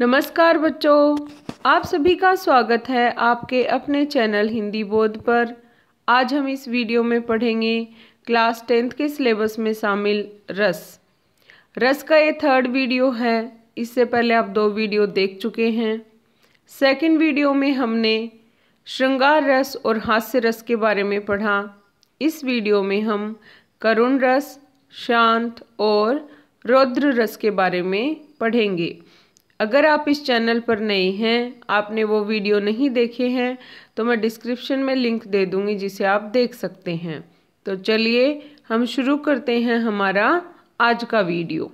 नमस्कार बच्चों, आप सभी का स्वागत है आपके अपने चैनल हिंदी बोध पर। आज हम इस वीडियो में पढ़ेंगे क्लास 10th के सिलेबस में शामिल रस का ये थर्ड वीडियो है। इससे पहले आप 2 वीडियो देख चुके हैं। सेकंड वीडियो में हमने श्रृंगार रस और हास्य रस के बारे में पढ़ा। इस वीडियो में हम करुण रस, शांत और रौद्र रस के बारे में पढ़ेंगे। अगर आप इस चैनल पर नए हैं, आपने वो वीडियो नहीं देखे हैं, तो मैं डिस्क्रिप्शन में लिंक दे दूंगी जिसे आप देख सकते हैं। तो चलिए हम शुरू करते हैं हमारा आज का वीडियो।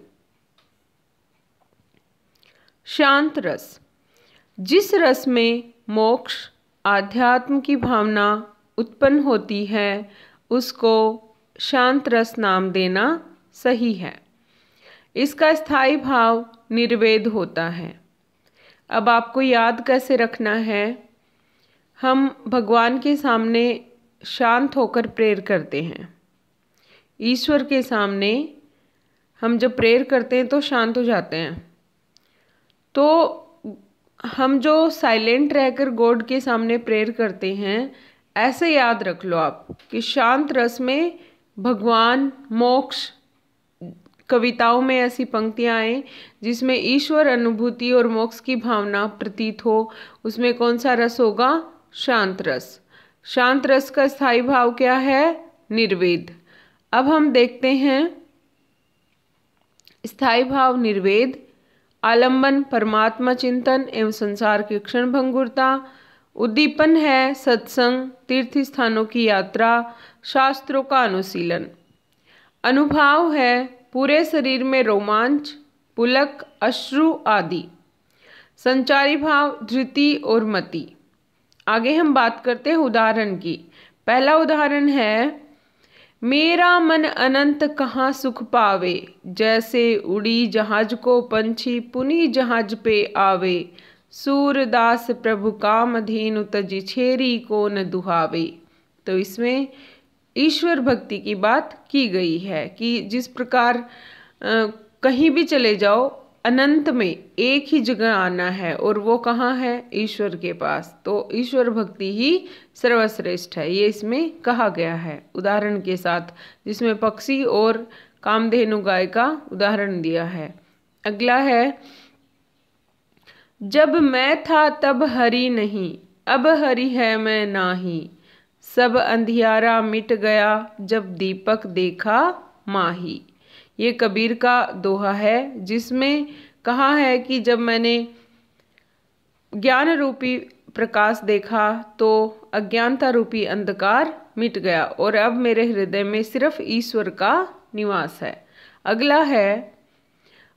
शांत रस। जिस रस में मोक्ष, आध्यात्म की भावना उत्पन्न होती है, उसको शांत रस नाम देना सही है। इसका स्थायी भाव निर्वेद होता है। अब आपको याद कैसे रखना है? हम भगवान के सामने शांत होकर प्रेयर करते हैं। ईश्वर के सामने हम जब प्रेयर करते हैं तो शांत हो जाते हैं। तो हम जो साइलेंट रहकर गॉड के सामने प्रेयर करते हैं, ऐसे याद रख लो आप कि शांत रस में भगवान, मोक्ष, कविताओं में ऐसी पंक्तियां आए जिसमें ईश्वर अनुभूति और मोक्ष की भावना प्रतीत हो, उसमें कौन सा रस होगा? शांत रस। शांत रस का स्थायी भाव क्या है? निर्वेद। अब हम देखते हैं स्थायी भाव निर्वेद, आलंबन परमात्मा चिंतन एवं संसार की क्षण भंगुरता, उद्दीपन है सत्संग, तीर्थ स्थानों की यात्रा, शास्त्रों का अनुशीलन, अनुभाव है पूरे शरीर में रोमांच, पुलक, अश्रु आदि, संचारी भाव धृति और मति। आगे हम बात करते हैं उदाहरण की। पहला उदाहरण है, मेरा मन अनंत कहाँ सुख पावे, जैसे उड़ी जहाज को पंछी पुनी जहाज पे आवे, सूरदास प्रभु काम अधीन तजी छेरी को न दुहावे। तो इसमें ईश्वर भक्ति की बात की गई है कि जिस प्रकार कहीं भी चले जाओ, अनंत में एक ही जगह आना है और वो कहाँ है? ईश्वर के पास। तो ईश्वर भक्ति ही सर्वश्रेष्ठ है, ये इसमें कहा गया है उदाहरण के साथ, जिसमें पक्षी और कामधेनु गाय का उदाहरण दिया है। अगला है, जब मैं था तब हरि नहीं, अब हरि है मैं नाही, सब अंधियारा मिट गया जब दीपक देखा माही। ये कबीर का दोहा है, जिसमें कहा है कि जब मैंने ज्ञान रूपी प्रकाश देखा तो अज्ञानता रूपी अंधकार मिट गया और अब मेरे हृदय में सिर्फ ईश्वर का निवास है। अगला है,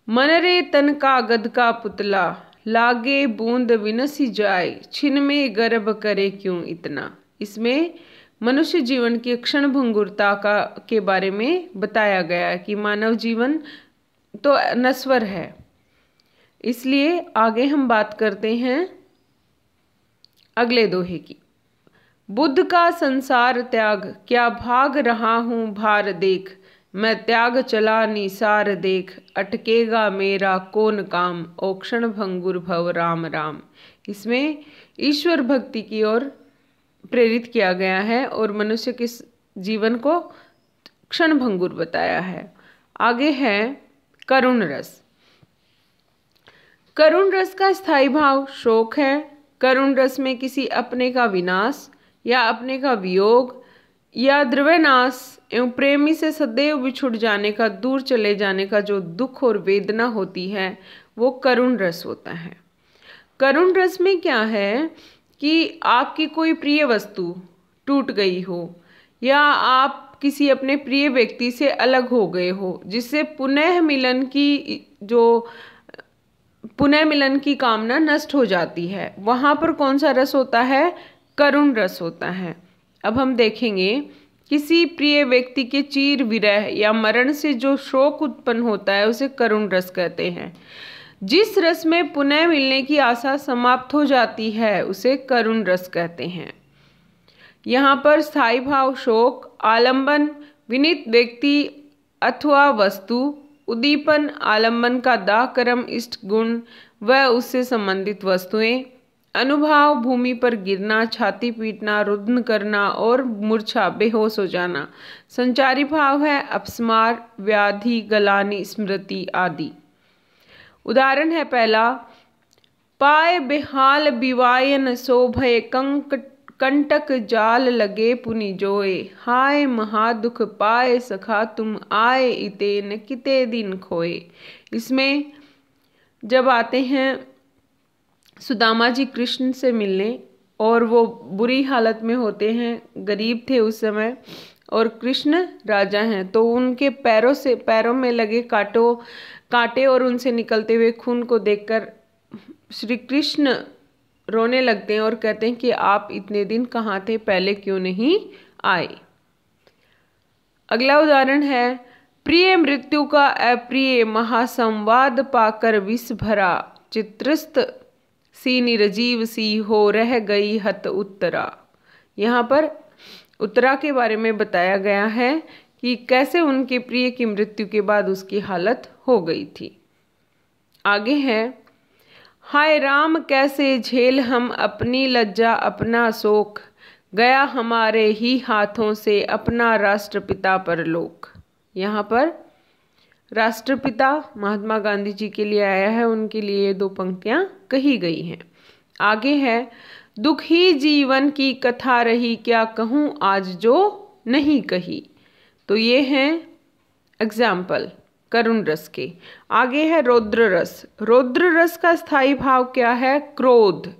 मन रे तन का गद का पुतला, लागे बूंद विनसी जाए, छिन में गर्भ करे क्यों इतना। इसमें मनुष्य जीवन की क्षण भंगुरता के बारे में बताया गया है कि मानव जीवन तो नश्वर है। इसलिए आगे हम बात करते हैं अगले दोहे की। बुद्ध का संसार त्याग, क्या भाग रहा हूँ भार देख, मैं त्याग चला निसार देख, अटकेगा मेरा कौन काम, ओ क्षण भंगुर भव राम राम। इसमें ईश्वर भक्ति की ओर प्रेरित किया गया है और मनुष्य के जीवन को क्षण भंगुर बताया है। आगे है करुण रस। करुण रस का स्थायी भाव शोक है। करुण रस में किसी अपने का विनाश या अपने का वियोग या द्रव्यनाश एवं प्रेमी से सदैव बिछुड़ जाने का, दूर चले जाने का जो दुख और वेदना होती है, वो करुण रस होता है। करुण रस में क्या है कि आपकी कोई प्रिय वस्तु टूट गई हो या आप किसी अपने प्रिय व्यक्ति से अलग हो गए हो, जिससे पुनः मिलन की कामना नष्ट हो जाती है, वहां पर कौन सा रस होता है? करुण रस होता है। अब हम देखेंगे, किसी प्रिय व्यक्ति के चीर विरह या मरण से जो शोक उत्पन्न होता है, उसे करुण रस कहते हैं। जिस रस में पुनः मिलने की आशा समाप्त हो जाती है, उसे करुण रस कहते हैं। यहाँ पर स्थायी भाव शोक, आलंबन विनीत व्यक्ति अथवा वस्तु, उद्दीपन आलम्बन का दाह कर्म इष्ट गुण व उससे संबंधित वस्तुएं। अनुभाव भूमि पर गिरना, छाती पीटना, रुदन करना और मूर्छा बेहोश हो जाना। संचारी भाव है अपस्मार, व्याधि, गलानी, स्मृति आदि। उदाहरण है पहला, पाए बेहाल बिवायन शोभय कंटक जाल लगे पुनि जोए। हाय महादुख पाए सखा तुम आए इते न किते दिन खोए। इसमें जब आते हैं सुदामा जी कृष्ण से मिलने और वो बुरी हालत में होते हैं, गरीब थे उस समय और कृष्ण राजा हैं, तो उनके पैरों में लगे कांटे और उनसे निकलते हुए खून को देखकर श्री कृष्ण रोने लगते हैं और कहते हैं कि आप इतने दिन कहाँ थे, पहले क्यों नहीं आए। अगला उदाहरण है, प्रिय मृत्यु का अप्रिय महासंवाद पाकर विष भरा। चित्रस्त सी निर्जीव सी हो रह गई हत उत्तरा। यहाँ पर उत्तरा के बारे में बताया गया है कि कैसे उनके प्रिय की मृत्यु के बाद उसकी हालत हो गई थी। आगे है, हाय राम कैसे झेल हम अपनी लज्जा अपना शोक, गया हमारे ही हाथों से अपना राष्ट्रपिता परलोक। यहाँ पर राष्ट्रपिता महात्मा गांधी जी के लिए आया है, उनके लिए ये 2 पंक्तियां कही गई हैं। आगे है, दुख ही जीवन की कथा रही क्या कहूँ आज जो नहीं कही। तो ये हैं एग्जाम्पल करुण रस के। आगे है रौद्र रस। रौद्र रस का स्थायी भाव क्या है? क्रोध।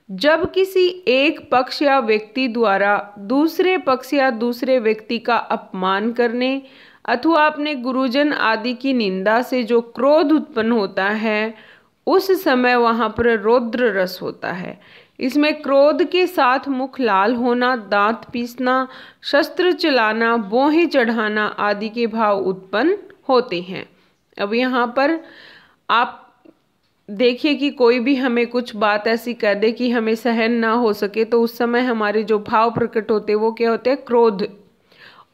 जब किसी एक पक्ष या व्यक्ति द्वारा दूसरे पक्ष या दूसरे व्यक्ति का अपमान करने अथवा अपने गुरुजन आदि की निंदा से जो क्रोध उत्पन्न होता है, उस समय वहां पर रौद्र रस होता है। इसमें क्रोध के साथ मुख लाल होना, दांत पीसना, शस्त्र चलाना, बोहें चढ़ाना आदि के भाव उत्पन्न होते हैं। अब यहाँ पर आप देखिए कि कोई भी हमें कुछ बात ऐसी कह दे कि हमें सहन ना हो सके, तो उस समय हमारे जो भाव प्रकट होते हैं वो क्या होते हैं? क्रोध।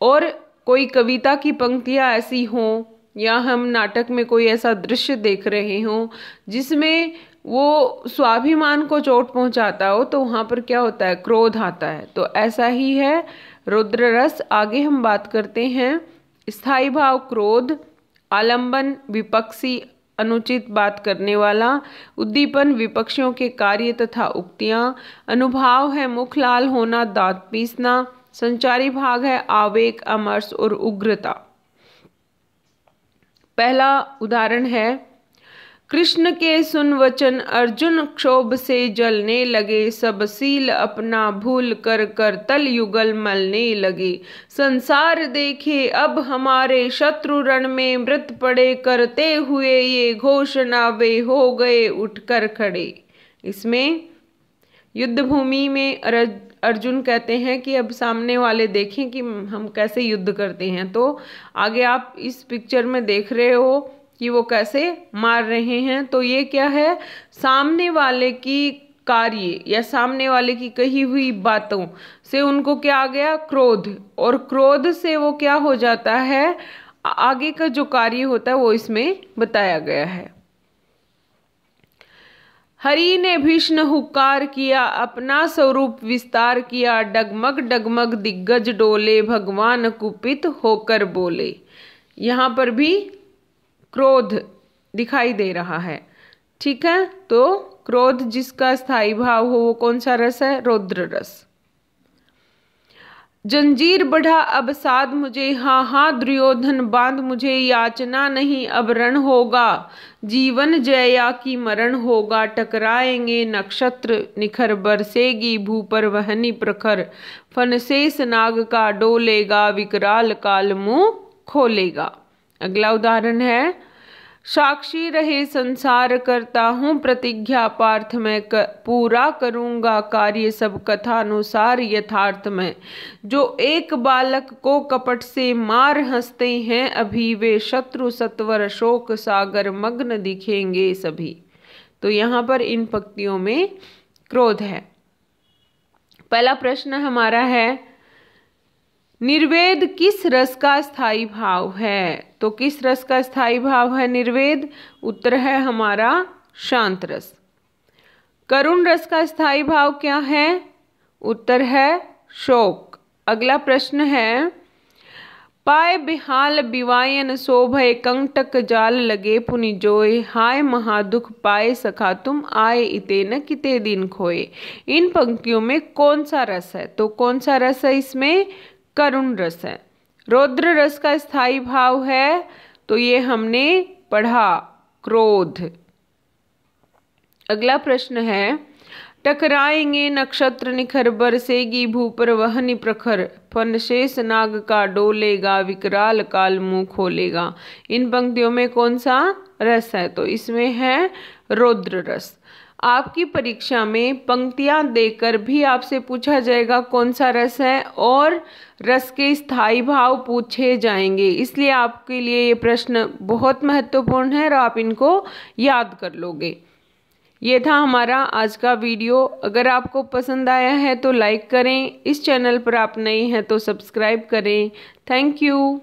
और कोई कविता की पंक्तियाँ ऐसी हों या हम नाटक में कोई ऐसा दृश्य देख रहे हों जिसमें वो स्वाभिमान को चोट पहुंचाता हो, तो वहाँ पर क्या होता है? क्रोध आता है। तो ऐसा ही है रुद्र रस। आगे हम बात करते हैं स्थायी भाव क्रोध, आलंबन विपक्षी अनुचित बात करने वाला, उद्दीपन विपक्षियों के कार्य तथा उक्तियां, अनुभाव है मुख लाल होना, दांत पीसना, संचारी भाग है आवेग, अमर्ष और उग्रता। पहला उदाहरण है, कृष्ण के सुन वचन अर्जुन क्षोभ से जलने लगे, सब सील अपना भूल कर कर तल युगल मलने लगे। संसार देखे अब हमारे शत्रु रण में मृत पड़े, करते हुए ये घोषणा वे हो गए उठकर खड़े। इसमें युद्ध भूमि में अर्जुन कहते हैं कि अब सामने वाले देखें कि हम कैसे युद्ध करते हैं। तो आगे आप इस पिक्चर में देख रहे हो कि वो कैसे मार रहे हैं। तो ये क्या है? सामने वाले की कार्य या सामने वाले की कही हुई बातों से उनको क्या आ गया? क्रोध। और क्रोध से वो क्या हो जाता है? आगे का जो कार्य होता है वो इसमें बताया गया है। हरि ने भीषण हुक्कार किया, अपना स्वरूप विस्तार किया, डगमग डगमग दिग्गज डोले, भगवान कुपित होकर बोले। यहाँ पर भी क्रोध दिखाई दे रहा है। ठीक है, तो क्रोध जिसका स्थायी भाव हो वो कौन सा रस है? रौद्र रस। जंजीर बढ़ा अब साध मुझे, हाँ हाँ दुर्योधन बांध मुझे, याचना नहीं अब रण होगा, जीवन जया की मरण होगा, टकराएंगे नक्षत्र निखर, बरसेगी भू पर वहनी प्रखर, फनशेष नाग का डोलेगा, विकराल काल मुंह खोलेगा। अगला उदाहरण है, साक्षी रहे संसार करता हूँ प्रतिज्ञा पार्थ में, पूरा करूँगा कार्य सब कथानुसार यथार्थ में, जो एक बालक को कपट से मार हंसते हैं अभी, वे शत्रु सत्वर शोक सागर मग्न दिखेंगे सभी। तो यहाँ पर इन पंक्तियों में क्रोध है। पहला प्रश्न हमारा है निर्वेद किस रस का स्थायी भाव है? तो किस रस का स्थायी भाव है निर्वेद? उत्तर है हमारा शांत रस। करुण रस का स्थायी भाव क्या है? उत्तर है शोक। अगला प्रश्न है, पाए बिहाल बिवायन शोभय कंटक जाल लगे पुनि जोय, हाय महादुख पाए सखा तुम आए इते न किते दिन खोए। इन पंक्तियों में कौन सा रस है? तो कौन सा रस है इसमें? करुण रस है। रौद्र रस का स्थायी भाव है, तो ये हमने पढ़ा, क्रोध। अगला प्रश्न है, टकराएंगे नक्षत्र निखर बरसेगी भू पर वहनी प्रखर, फन शेष नाग का डोलेगा विकराल काल मुंह खोलेगा। इन पंक्तियों में कौन सा रस है? तो इसमें है रौद्र रस। आपकी परीक्षा में पंक्तियां देकर भी आपसे पूछा जाएगा कौन सा रस है, और रस के स्थायी भाव पूछे जाएंगे, इसलिए आपके लिए ये प्रश्न बहुत महत्वपूर्ण है और आप इनको याद कर लोगे। ये था हमारा आज का वीडियो। अगर आपको पसंद आया है तो लाइक करें, इस चैनल पर आप नए हैं तो सब्सक्राइब करें। Thank you.